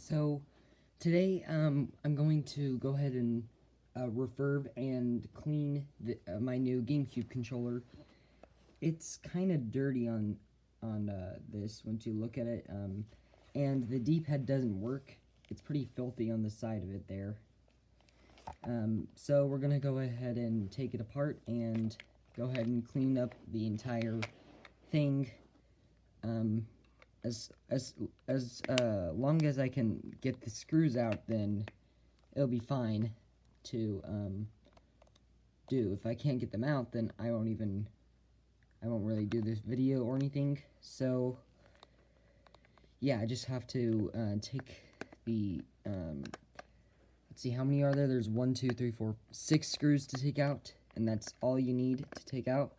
So today I'm going to go ahead and refurb and clean my new GameCube controller. It's kind of dirty on this once you look at it, and the D-pad doesn't work. It's pretty filthy on the side of it there. So we're gonna go ahead and take it apart and go ahead and clean up the entire thing. As long as I can get the screws out, then it'll be fine to do. If I can't get them out, then I won't really do this video or anything. So yeah, I just have to take the let's see, how many are there? There's 1, 2, 3, 4, 6 screws to take out, and that's all you need to take out.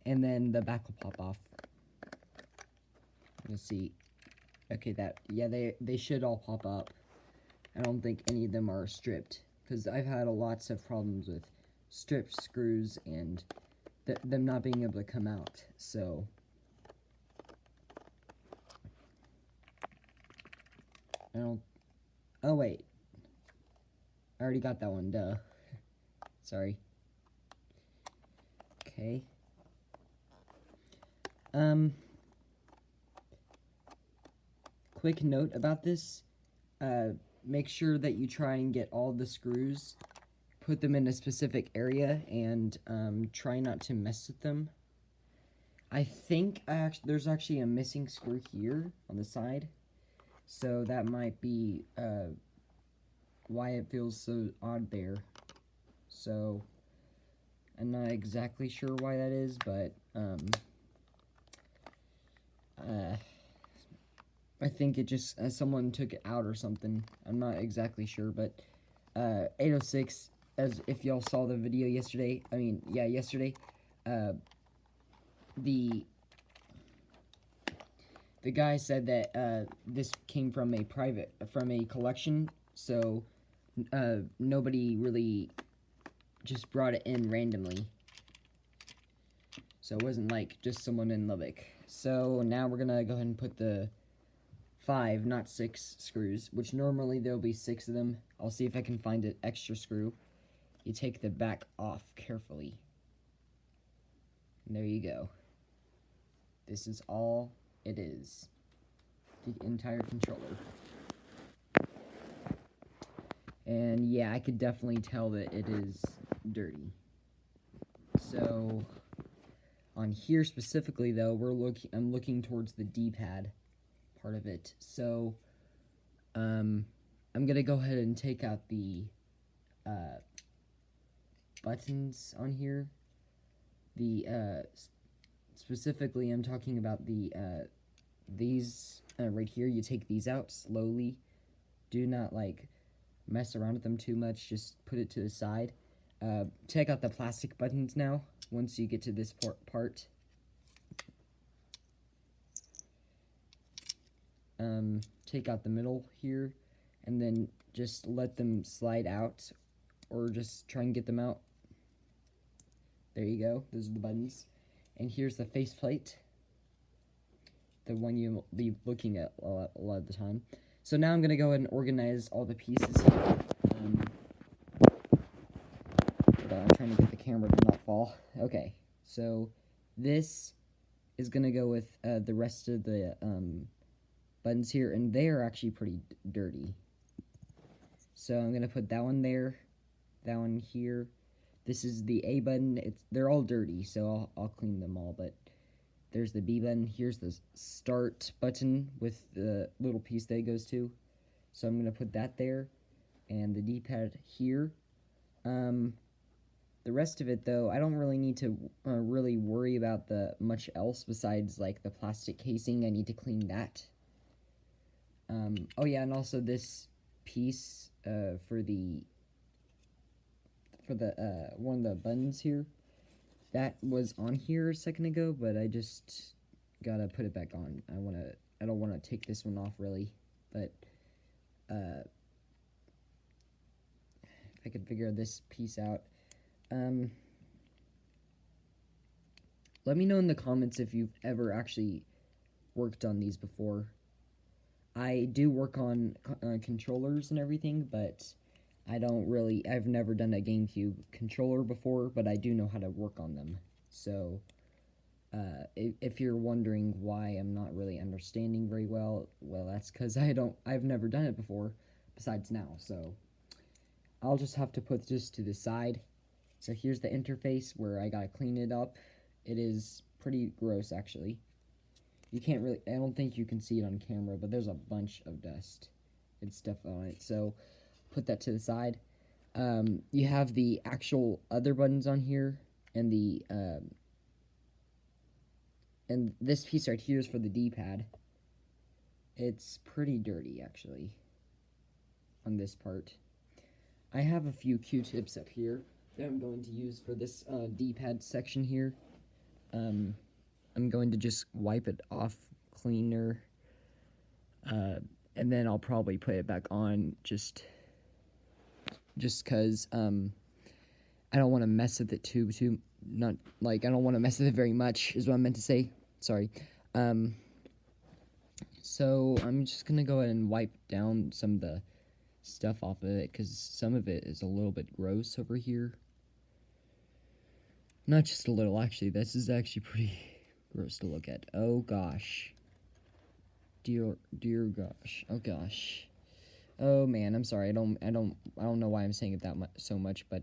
And then the back will pop off. Let's see. Okay, they should all pop up. I don't think any of them are stripped, because I've had lots of problems with stripped screws and them not being able to come out. So I don't. Oh wait, I already got that one. Duh. Sorry. Okay. Quick note about this, make sure that you try and get all the screws, put them in a specific area, and try not to mess with them. I think there's actually a missing screw here on the side, so that might be why it feels so odd there. So I'm not exactly sure why that is, but I think it just, someone took it out or something. I'm not exactly sure, but 806, as if y'all saw the video yesterday, yesterday, the guy said that this came from a collection, so nobody really just brought it in randomly. So it wasn't like just someone in Lubbock. So now we're gonna go ahead and put the 5, not 6 screws, which normally there'll be 6 of them. I'll see if I can find an extra screw. You take the back off carefully. And there you go. This is all it is. The entire controller. And yeah, I could definitely tell that it is dirty. So on here specifically though, I'm looking towards the D-pad part of it. So I'm gonna go ahead and take out the buttons on here. Specifically I'm talking about these right here. You take these out slowly. Do not like mess around with them too much. Just put it to the side. Take out the plastic buttons now once you get to this part. Take out the middle here, and then just let them slide out, or just try and get them out. There you go, those are the buttons. And here's the faceplate, the one you'll be looking at a lot of the time. So now I'm going to go ahead and organize all the pieces here. I'm trying to get the camera to not fall. Okay, so this is going to go with the rest of the buttons here, and they are actually pretty dirty. So I'm gonna put that one there, that one here. This is the A button. They're all dirty, so I'll clean them all. But there's the B button. Here's the start button with the little piece that it goes to. So I'm gonna put that there, and the D-pad here. The rest of it though, I don't really need to really worry about much else besides like the plastic casing. I need to clean that. Oh yeah, and also this piece for the one of the buttons here, that was on here a second ago, but I just gotta put it back on. I don't wanna take this one off really, but if I could figure this piece out. Let me know in the comments if you've ever actually worked on these before. I do work on controllers and everything, but I've never done a GameCube controller before, but I do know how to work on them. So, if you're wondering why I'm not really understanding very well, that's because I've never done it before, besides now, so I'll just have to put this to the side. So here's the interface where I gotta clean it up. It is pretty gross, actually. You can't really, I don't think you can see it on camera, but there's a bunch of dust and stuff on it, so put that to the side. You have the actual other buttons on here, and and this piece right here is for the D-pad. It's pretty dirty, actually, on this part. I have a few Q-tips up here that I'm going to use for this D-pad section here. I'm going to just wipe it off cleaner, and then I'll probably put it back on just because I don't want to mess with it I don't want to mess with it very much is what I meant to say. Sorry. So I'm just gonna go ahead and wipe down some of the stuff off of it, because some of it is a little bit gross over here. Not just a little, actually. This is actually pretty gross to look at. Oh gosh. Dear gosh. Oh gosh. Oh man, I'm sorry. I don't know why I'm saying it that so much, but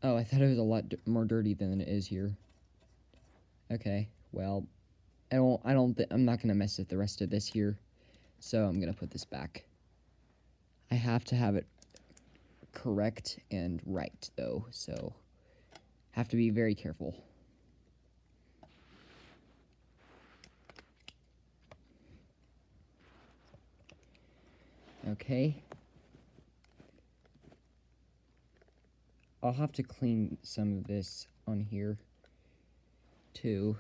oh, I thought it was a lot more dirty than it is here. Okay. Well, I'm not gonna mess with the rest of this here, so I'm gonna put this back. I have to have it correct and right, though, so have to be very careful. Okay. I'll have to clean some of this on here, too.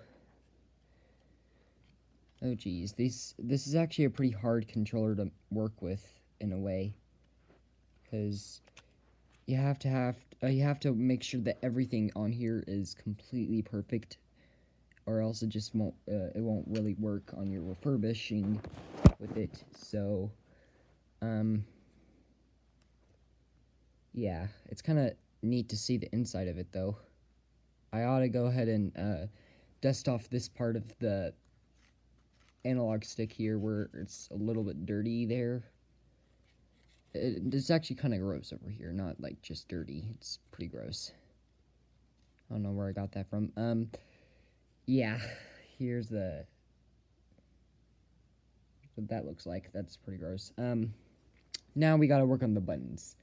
Oh geez, this is actually a pretty hard controller to work with in a way, because you have to make sure that everything on here is completely perfect, or else it just won't really work on your refurbishing with it. So yeah, it's kind of neat to see the inside of it, though. I ought to go ahead and dust off this part of the analog stick here where it's a little bit dirty there. It's actually kind of gross over here, not like just dirty. It's pretty gross. I don't know where I got that from. Yeah, here's what that looks like. That's pretty gross. Now we gotta work on the buttons.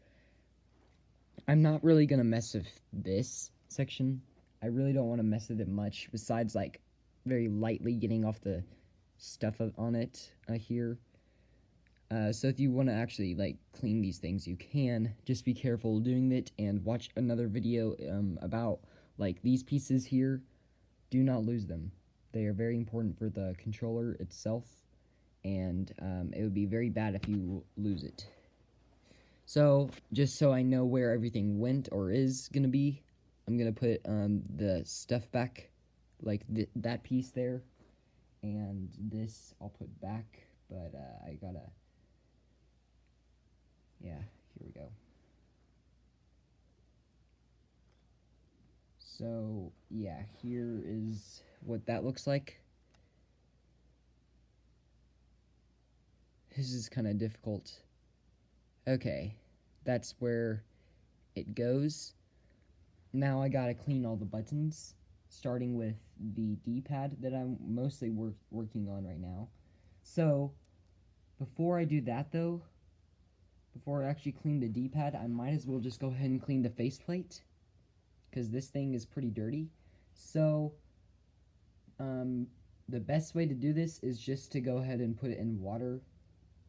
I'm not really gonna mess with this section. I really don't want to mess with it much, besides like very lightly getting off the stuff on it here. So if you want to actually like clean these things, you can. Just be careful doing it, and watch another video about like these pieces here. Do not lose them. They are very important for the controller itself, and it would be very bad if you lose it. So just so I know where everything went or is gonna be, I'm gonna put the stuff back, like that piece there, and this I'll put back, but I gotta, yeah, here we go. So yeah, here is what that looks like. This is kind of difficult. Okay, that's where it goes. Now I gotta clean all the buttons, starting with the D-pad that I'm mostly working on right now. So, before I do that though, before I actually clean the D-pad, I might as well just go ahead and clean the faceplate, because this thing is pretty dirty. So, the best way to do this is just to go ahead and put it in water.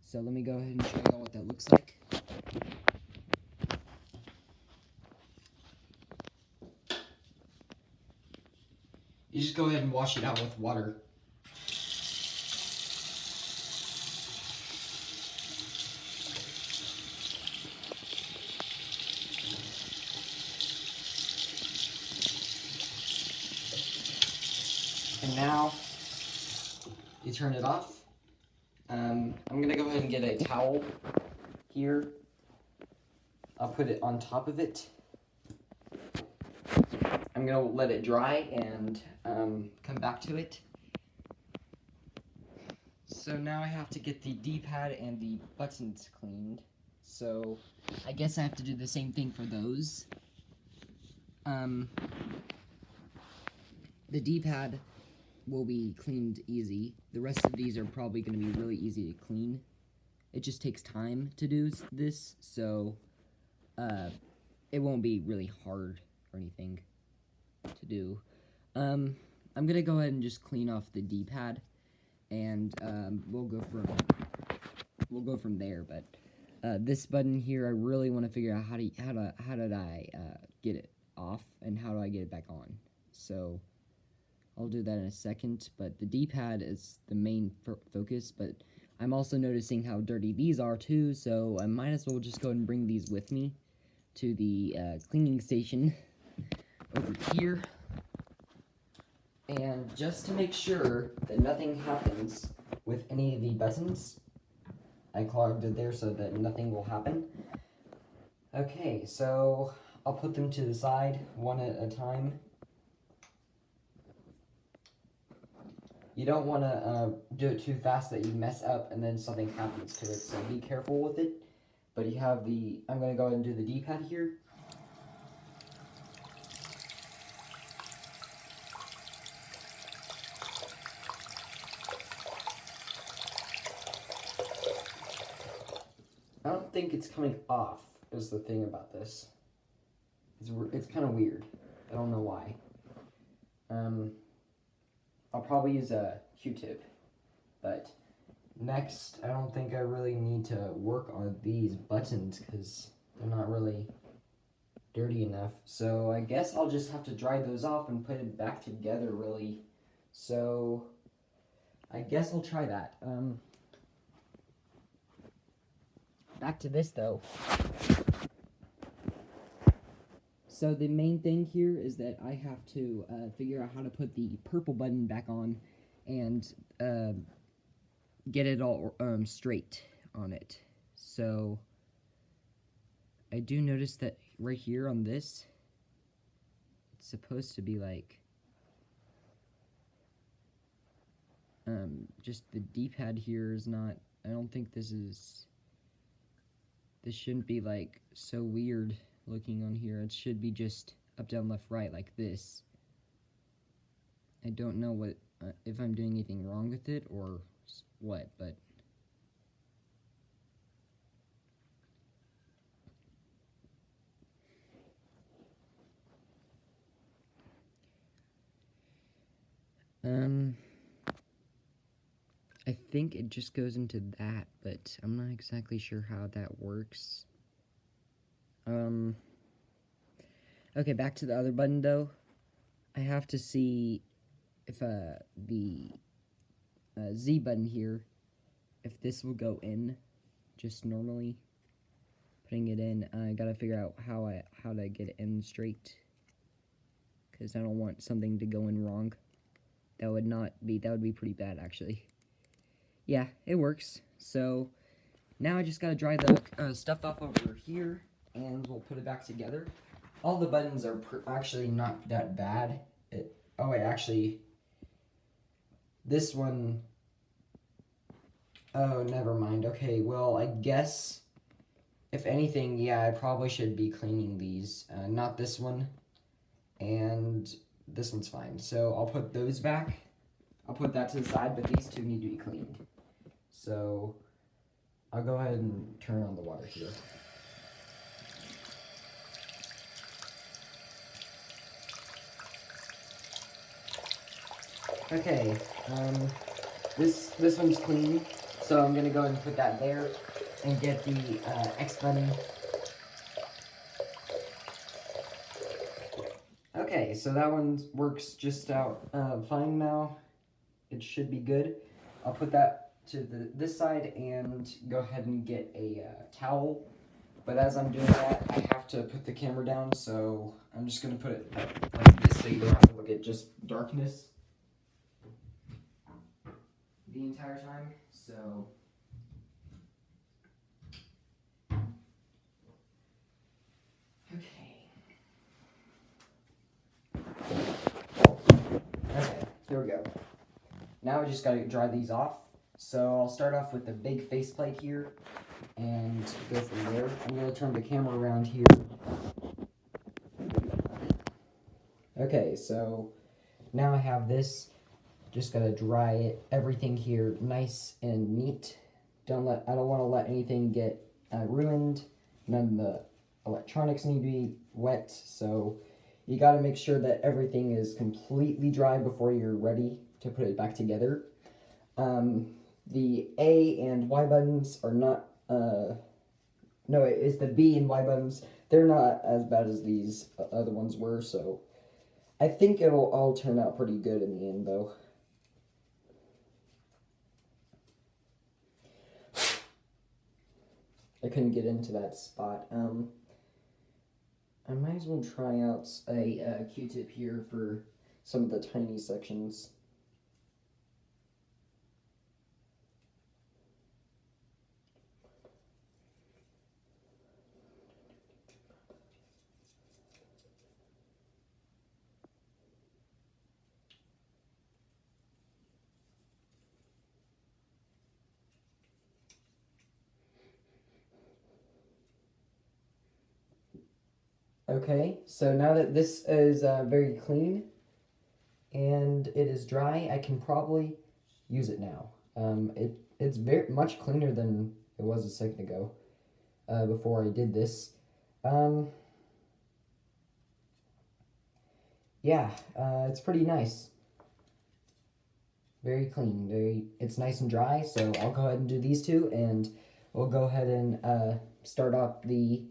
So let me go ahead and show you all what that looks like. You just go ahead and wash it out with water. And now you turn it off. I'm gonna go ahead and get a towel here. I'll put it on top of it. I'm gonna let it dry and come back to it. So now I have to get the D-pad and the buttons cleaned. So I guess I have to do the same thing for those. The D-pad will be cleaned easy. The rest of these are probably going to be really easy to clean. It just takes time to do this, so it won't be really hard or anything to do. I'm going to go ahead and just clean off the D-pad, and we'll go from there. But this button here, I really want to figure out how did I get it off and how do I get it back on. So I'll do that in a second, but the D-pad is the main focus, but I'm also noticing how dirty these are too, so I might as well just go ahead and bring these with me to the cleaning station over here. And just to make sure that nothing happens with any of the buttons, I clogged it there so that nothing will happen. Okay, so I'll put them to the side one at a time. You don't want to do it too fast that you mess up and then something happens to it, so be careful with it. But you have the, I'm going to go ahead and do the D-pad here. I don't think it's coming off, is the thing about this. It's kind of weird. I don't know why. I'll probably use a Q-tip, but next, I don't think I really need to work on these buttons because they're not really dirty enough. So I guess I'll just have to dry those off and put it back together, really. So I guess I'll try that. Back to this, though. So the main thing here is that I have to figure out how to put the purple button back on and get it all straight on it. So I do notice that right here on this, it's supposed to be like just the D-pad here is not, I don't think this shouldn't be like so weird looking on here. It should be just up, down, left, right like this. I don't know what if I'm doing anything wrong with it or what, but I think it just goes into that, but I'm not exactly sure how that works. Okay, back to the other button though. I have to see if the Z button here, if this will go in just normally. Putting it in, I gotta figure out how to get it in straight, because I don't want something to go in wrong. That would be pretty bad actually. Yeah, it works. So now I just gotta dry the stuff off over here, and we'll put it back together. All the buttons are actually not that bad. Oh wait, actually, this one, oh, never mind. Okay, well, I guess, if anything, yeah, I probably should be cleaning these. Not this one, and this one's fine. So I'll put those back. I'll put that to the side, but these two need to be cleaned. So I'll go ahead and turn on the water here. Okay, this one's clean, so I'm gonna go ahead and put that there and get the X button. Okay, so that one works just out fine now. It should be good. I'll put that to this side and go ahead and get a towel. But as I'm doing that, I have to put the camera down, so I'm just gonna put it like this so you don't have to look at just darkness the entire time. So Now I just gotta dry these off. So I'll start off with the big faceplate here and go from there. I'm gonna turn the camera around here. Okay, so now I have this. Just gotta dry it, everything here nice and neat. I don't want to let anything get ruined. None of the electronics need to be wet, so you got to make sure that everything is completely dry before you're ready to put it back together. The A and Y buttons are not, no, it's the B and Y buttons. They're not as bad as these other ones were, so I think it'll all turn out pretty good in the end, though. I couldn't get into that spot. I might as well try out a Q-tip here for some of the tiny sections. Okay, so now that this is very clean and it is dry, I can probably use it now. It's very much cleaner than it was a second ago, before I did this. Yeah, it's pretty nice. Very clean. It's nice and dry, so I'll go ahead and do these two, and we'll go ahead and start off the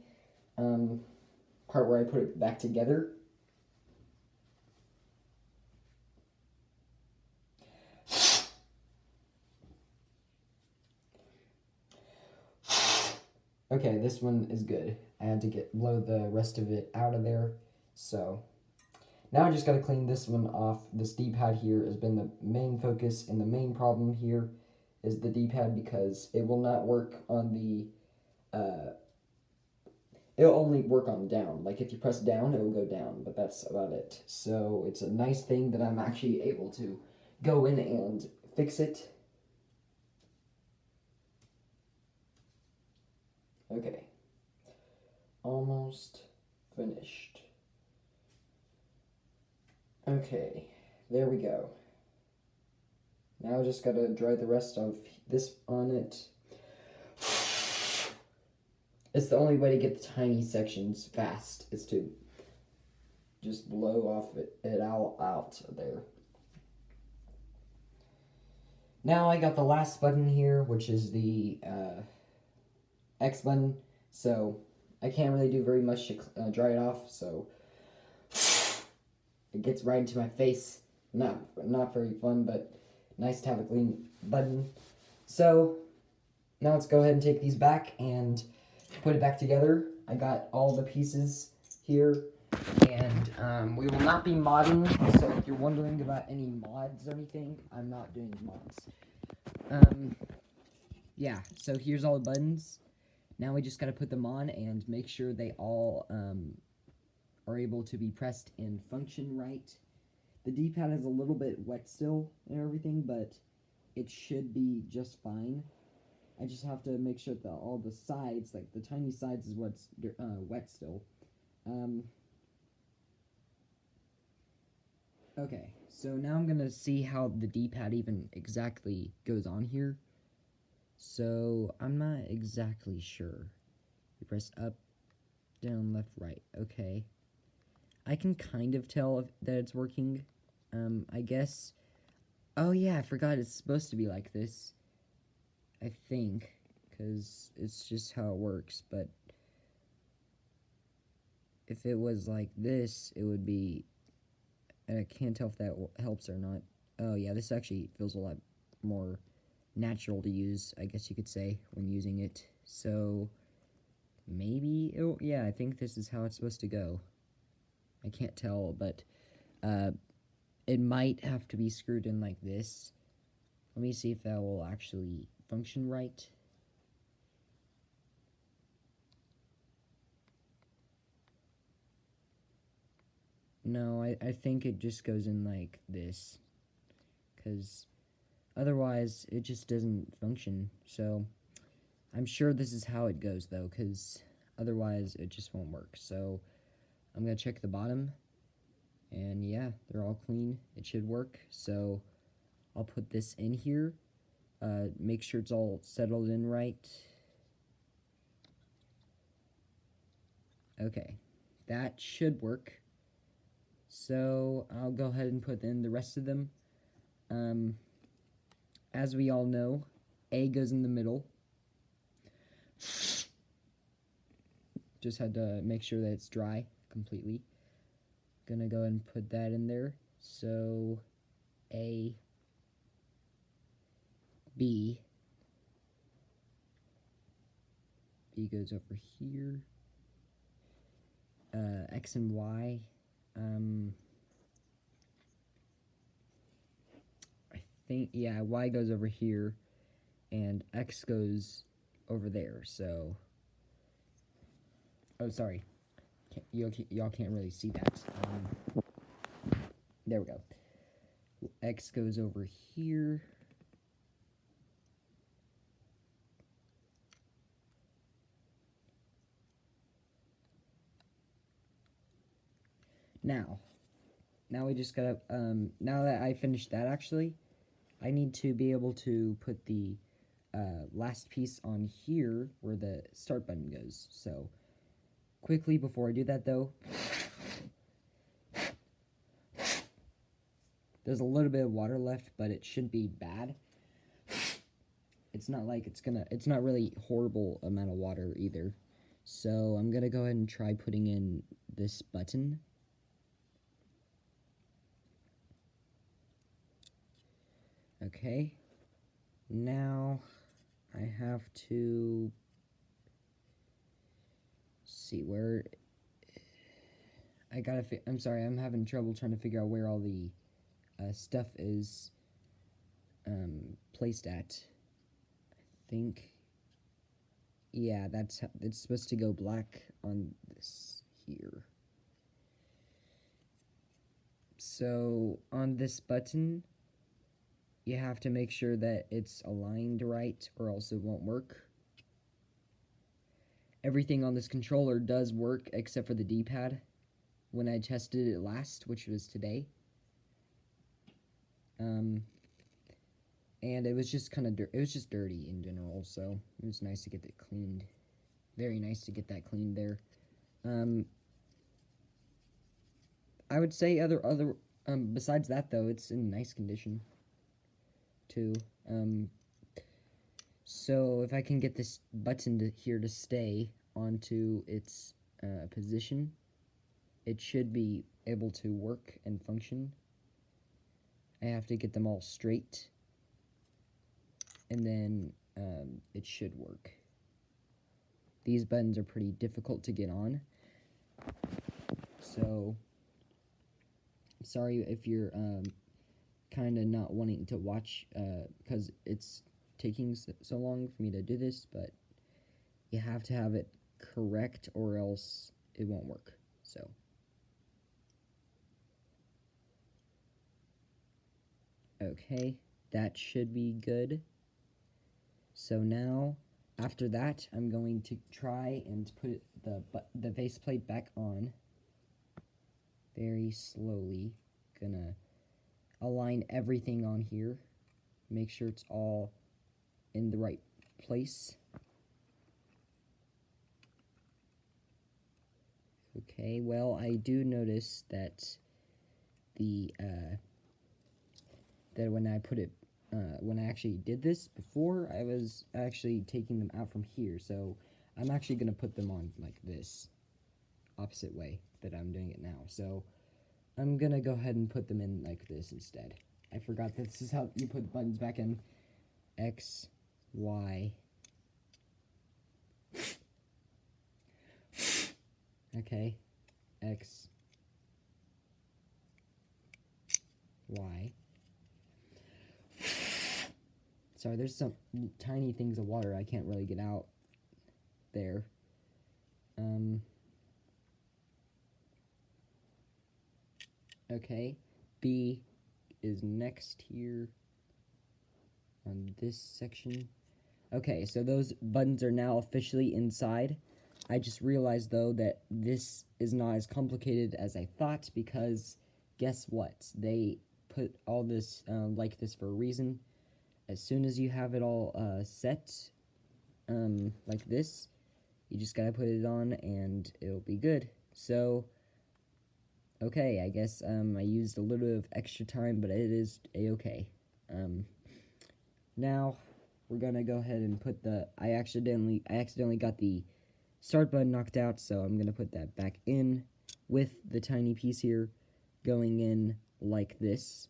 part where I put it back together. Okay, this one is good. I had to blow the rest of it out of there, so now I just got to clean this one off. This D-pad here has been the main focus, and the main problem here is the D-pad because it will not work on the, it'll only work on down. Like if you press down, it will go down, but that's about it. So it's a nice thing that I'm actually able to go in and fix it. Okay, almost finished. Okay, there we go. Now I just gotta dry the rest of this on it. It's the only way to get the tiny sections fast, is to just blow off it out there. Now I got the last button here, which is the X button, so I can't really do very much to dry it off, so it gets right into my face. Not very fun, but nice to have a clean button. So now let's go ahead and take these back and put it back together. I got all the pieces here, and we will not be modding, so if you're wondering about any mods or anything, I'm not doing mods. Yeah, so here's all the buttons. Now we just gotta put them on and make sure they all are able to be pressed and function right. The D-pad is a little bit wet still and everything, but it should be just fine. I just have to make sure that all the sides, like the tiny sides, is what's wet still. Okay, so now I'm gonna see how the D-pad even exactly goes on here. So I'm not exactly sure. You press up, down, left, right. Okay. I can kind of tell that it's working. I guess. Oh yeah, I forgot it's supposed to be like this. I think, because it's just how it works, but if it was like this, it would be, and I can't tell if that helps or not. Oh yeah, this actually feels a lot more natural to use, I guess you could say, when using it. So maybe yeah, I think this is how it's supposed to go. I can't tell, but it might have to be screwed in like this. Let me see if that will actually function right. No, I think it just goes in like this, because Otherwise, it just doesn't function. So, I'm sure this is how it goes, though, because otherwise it just won't work. So, I'm going to check the bottom, and yeah, they're all clean. It should work. So, I'll put this in here. Make sure it's all settled in right. Okay, that should work. So I'll go ahead and put in the rest of them. As we all know, A goes in the middle. Just had to make sure that it's dry completely. Gonna go ahead and put that in there. So A, B goes over here. X and Y. I think, yeah, Y goes over here, and X goes over there, so... Oh, sorry. Y'all can't really see that. There we go. X goes over here. Now we just gotta, now that I finished that, actually, I need to be able to put the last piece on here where the start button goes. So, quickly before I do that, though, there's a little bit of water left, but it shouldn't be bad. It's not like it's not really horrible amount of water either. So, I'm gonna go ahead and try putting in this button. Okay, now I have to see where I'm sorry, I'm having trouble trying to figure out where all the stuff is placed at. I think, yeah, it's supposed to go black on this here. So on this button, you have to make sure that it's aligned right, or else it won't work. Everything on this controller does work except for the D-pad when I tested it last, which was today. And it was just it was just dirty in general, so it was nice to get it cleaned. Very nice to get that cleaned there. I would say besides that, though, it's in nice condition too. So if I can get this button here to stay onto its position, it should be able to work and function. I have to get them all straight, and then it should work. These buttons are pretty difficult to get on, so sorry if you're kind of not wanting to watch because it's taking so long for me to do this, but you have to have it correct or else it won't work. So okay, that should be good. So now after that, I'm going to try and put the faceplate back on very slowly. Gonna align everything on here, make sure it's all in the right place. Okay, well, I do notice that that when I put it when I actually did this before, I was actually taking them out from here, so I'm actually gonna put them on like this opposite way that I'm doing it now. So I'm gonna go ahead and put them in like this instead. I forgot that this is how you put buttons back in. X, Y. Okay. X, Y. Sorry, there's some tiny things of water I can't really get out there. Okay. B is next here. on this section. Okay, so those buttons are now officially inside. I just realized, though, that this is not as complicated as I thought, because guess what? They put all this like this for a reason. As soon as you have it all set, like this, you just gotta put it on and it'll be good. So, okay, I guess I used a little bit of extra time, but it is a-okay. Now, we're gonna go ahead and put the, I accidentally got the start button knocked out, so I'm gonna put that back in with the tiny piece here going in like this.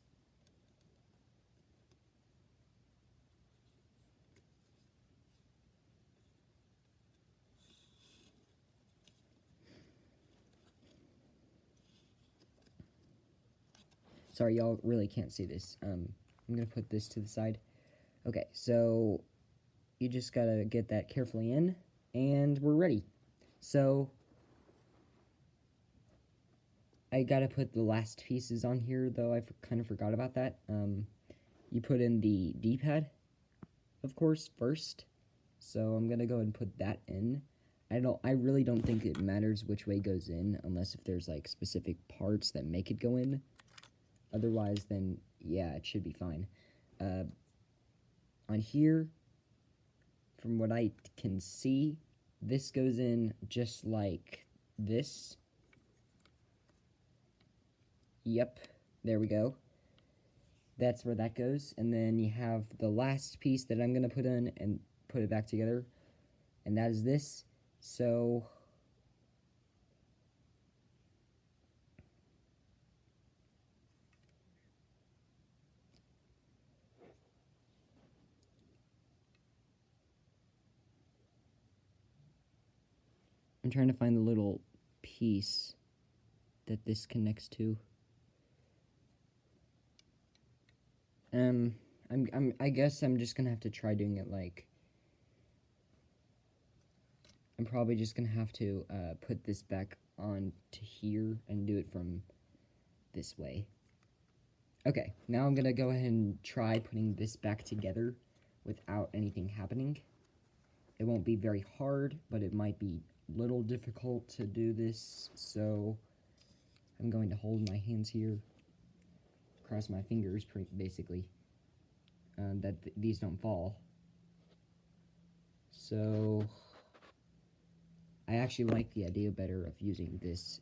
Sorry, y'all really can't see this. I'm gonna put this to the side. Okay, so you just gotta get that carefully in, and we're ready. So I gotta put the last pieces on here, though I kind of forgot about that. You put in the D-pad, of course, first. So I'm gonna go ahead and put that in. I really don't think it matters which way it goes in, unless if there's like specific parts that make it go in. Otherwise, then yeah, it should be fine. On here, from what I can see, this goes in just like this. Yep, there we go. That's where that goes. And then you have the last piece that I'm going to put in and put it back together. And that is this. So I'm trying to find the little piece that this connects to. I guess I'm just gonna have to try doing it like, I'm probably just gonna have to put this back on to here and do it from this way. Okay, now I'm gonna go ahead and try putting this back together without anything happening. It won't be very hard, but it might be a little difficult to do this, so I'm going to hold my hands here, cross my fingers, basically, that these don't fall. So I actually like the idea better of using this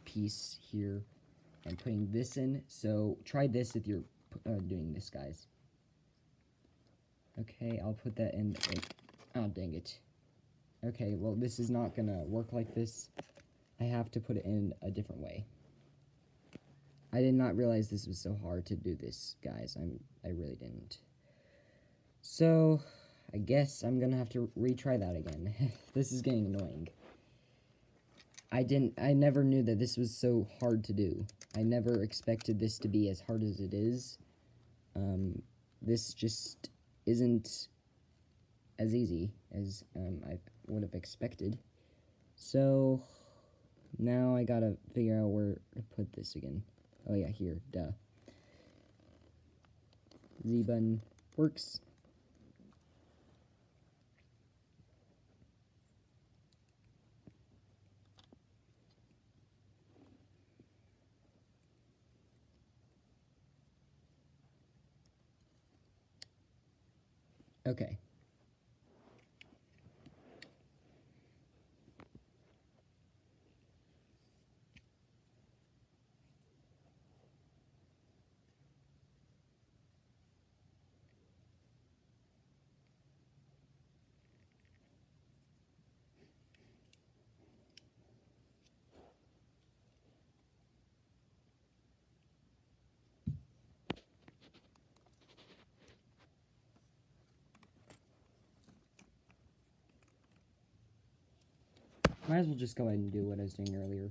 piece here and putting this in. So try this if you're doing this, guys. Okay, I'll put that in. Oh, dang it. Okay, well, this is not gonna work like this. I have to put it in a different way. I did not realize this was so hard to do this, guys. I really didn't. So, I guess I'm gonna have to retry that again. This is getting annoying. I never knew that this was so hard to do. I never expected this to be as hard as it is. This just isn't as easy as I would have expected. So, now I gotta figure out where to put this again. Oh yeah, here, duh. Z button works. Okay. Might as well just go ahead and do what I was doing earlier.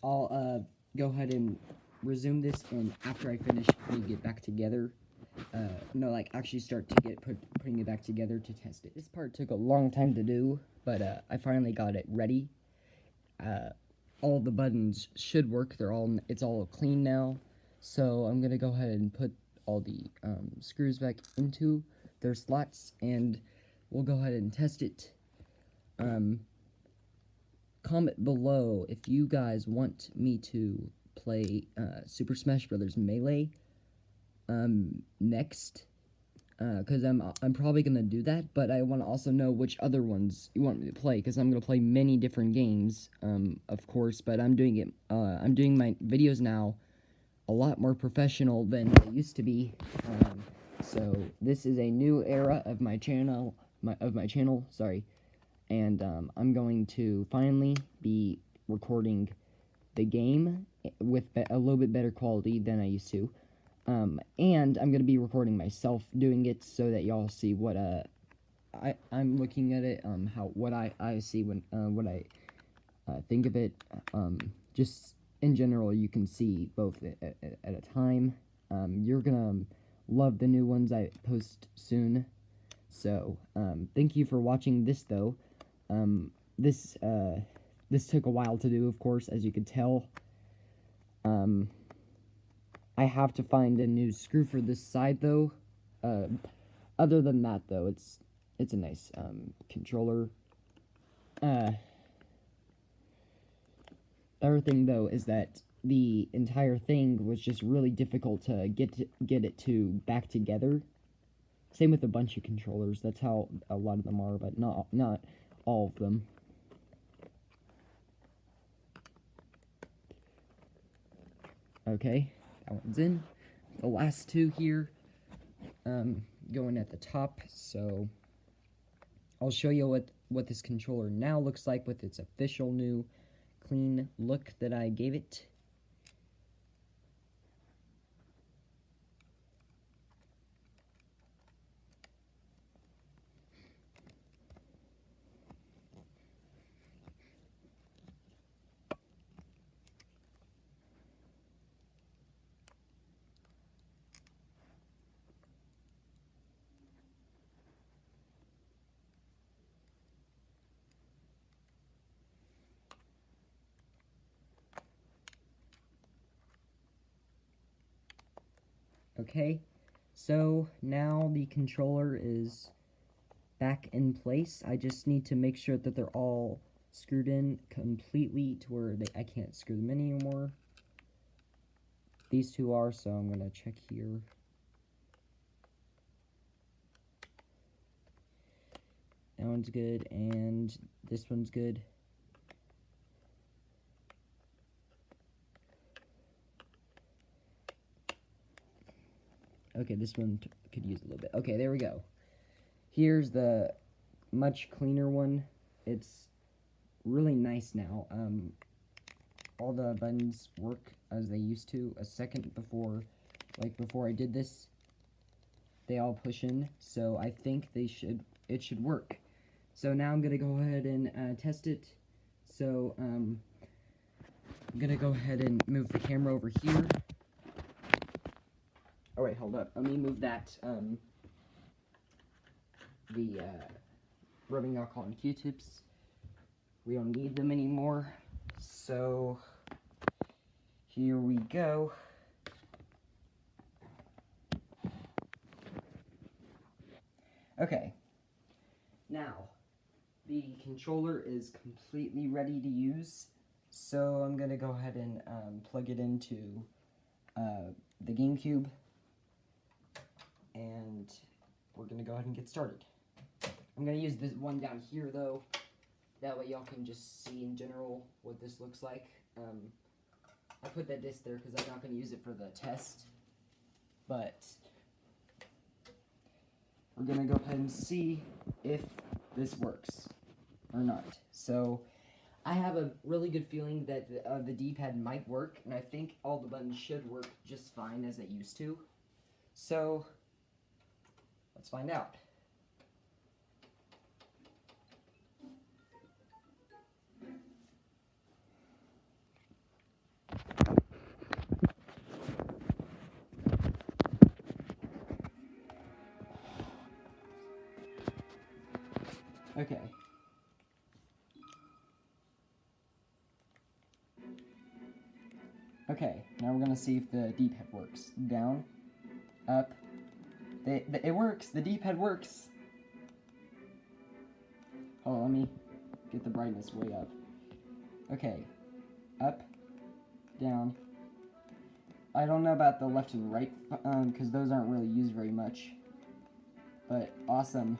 I'll go ahead and resume this, and after I finish putting it back together, no, like actually start to putting it back together to test it. This part took a long time to do, but I finally got it ready. All the buttons should work. It's all clean now. So I'm gonna go ahead and put all the screws back into their slots, and we'll go ahead and test it. Comment below if you guys want me to play Super Smash Bros. Melee next, because I'm probably gonna do that, but I want to also know which other ones you want me to play, because I'm gonna play many different games, of course, but I'm doing my videos now a lot more professional than they used to be. So this is a new era of my channel, sorry, and I'm going to finally be recording the game with a little bit better quality than I used to. And I'm gonna be recording myself doing it so that y'all see what I'm looking at it, what I see when what I think of it. Just in general, you can see both at a time. You're gonna love the new ones I post soon. So thank you for watching this though. This took a while to do, of course, as you could tell. I have to find a new screw for this side though. Other than that though, it's a nice controller. The other thing though is that the entire thing was just really difficult to get it to back together. Same with a bunch of controllers. That's how a lot of them are, but not all of them. Okay, that one's in. The last two here, going at the top. So I'll show you what this controller now looks like with its official new clean look that I gave it. Okay, so now the controller is back in place. I just need to make sure that they're all screwed in completely to where I can't screw them in anymore. These two are, so I'm gonna check here. That one's good, and this one's good. Okay, this one could use a little bit. Okay, there we go. Here's the much cleaner one. It's really nice now. All the buttons work as they used to. A second before, before I did this, they all push in. So I think it should work. So now I'm gonna go ahead and test it. So I'm gonna go ahead and move the camera over here. Oh wait, hold up. Let me move that, the rubbing alcohol and Q-tips. We don't need them anymore. So, here we go. Okay. Now, the controller is completely ready to use. So, I'm gonna go ahead and plug it into the GameCube. And we're gonna go ahead and get started. I'm gonna use this one down here though, that way y'all can just see in general what this looks like. I put that disc there because I'm not gonna use it for the test, but we're gonna go ahead and see if this works or not. So I have a really good feeling that the D-pad might work, and I think all the buttons should work just fine as they used to. So let's find out. Okay. Okay, now we're gonna see if the D-pad works. Down, up, It works. The D-pad works. Hold on, let me get the brightness way up. Okay. Up, down. I don't know about the left and right, because those aren't really used very much. But awesome.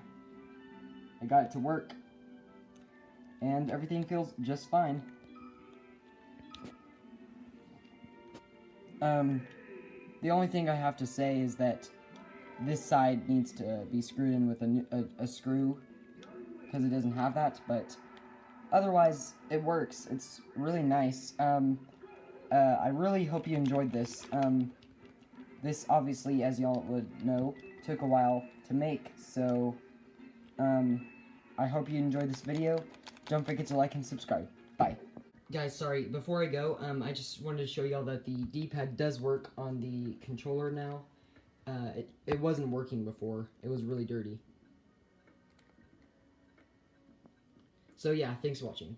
I got it to work. And everything feels just fine. The only thing I have to say is that this side needs to be screwed in with a screw, because it doesn't have that, but otherwise, it works. It's really nice. I really hope you enjoyed this. This, obviously, as y'all would know, took a while to make, so, I hope you enjoyed this video. Don't forget to like and subscribe. Bye. Guys, sorry, before I go, I just wanted to show y'all that the D-pad does work on the controller now. It wasn't working before. It was really dirty. So yeah, thanks for watching.